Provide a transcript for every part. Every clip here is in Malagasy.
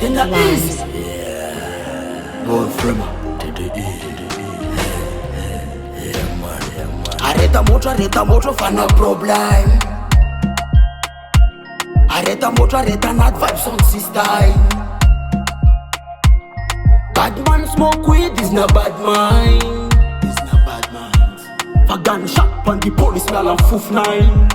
in the east. Born from Arreta moto, fana problem. Arreta moto, arreta not vibes on system. Bad man smoke weed is not bad mind. It's not bad mind. For gunshot on the police, smell of foof nine.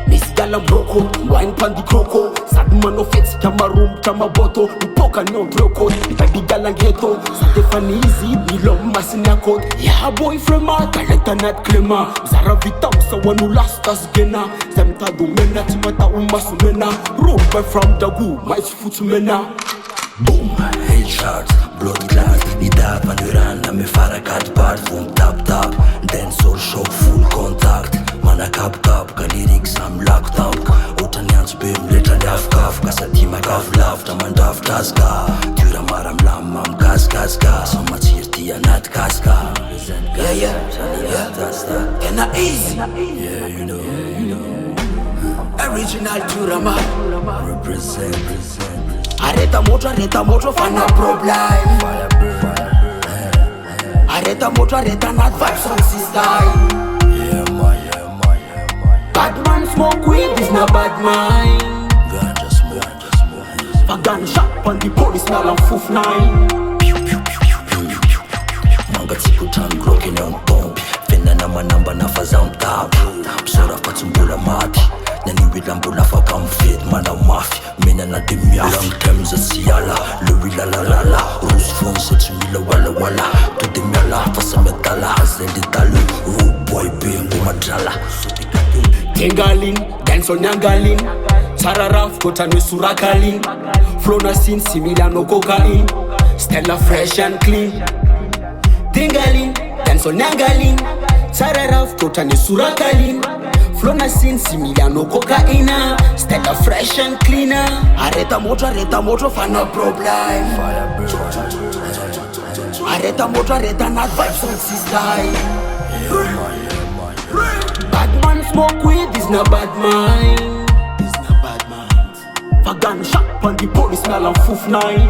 Miss Gala Broco, wine pan the croco. Sad man of fits, chama room, chama boto. Upoka no broco, baby gala ghetto. Stefani easy, Milo Masinako. Yeah, boy from Mark, I let a nut clemma. Zara Vitam, so one who last us gena. Zemta do mena, Timata Umasumena. Rope from Dagu, my foot mena. Boom, headshots, blood clot. Ida panorama, me farakat part. Boom, tap tap, dance or show full contact. Mana cap, lyrics I'm locked up. Utanians beam, literally half cuff. Kasati my calf laughed, I'm on daft taska. FUTURAMAR I'm lam, I'm gas. So much here, tea and not casca. Yeah. And not easy. Yeah, you know. Original FUTURAMAR. Represent. Arreta moto, fana problem. Arreta moto, arreta not vibes on system. Yeah, man. Bad man smoke weed is not bad mind. Ganja smoke. For gunshot on the police, smell of foof nine. Manga tikutan Glock in on pump. Fena na manamba na faza on tap. Sora patumbula mati. Nani wilambula fa come fit. Mana mafi, mina na dimya. Long terms a siala. Louis la. Rose phone sets mila wala. To dimyala, fasa metala. Hazeli talu. Rude boy being gumadala. Tengalin, dance on Yangalin. Sararaf, kota no surakalin. Flow na sin, similar no cocaine. Stella fresh and clean. Tengalin, dance on Yangalin. Sararaf, kota no surakalin. Flow na sin, similar no cocaine. Stella fresh and cleaner. Arreta moto, fana problem. Arreta moto, arreta not vibes on system. Bad man smoke weed is not bad mind. For gunshot on the police, smell of foof nine.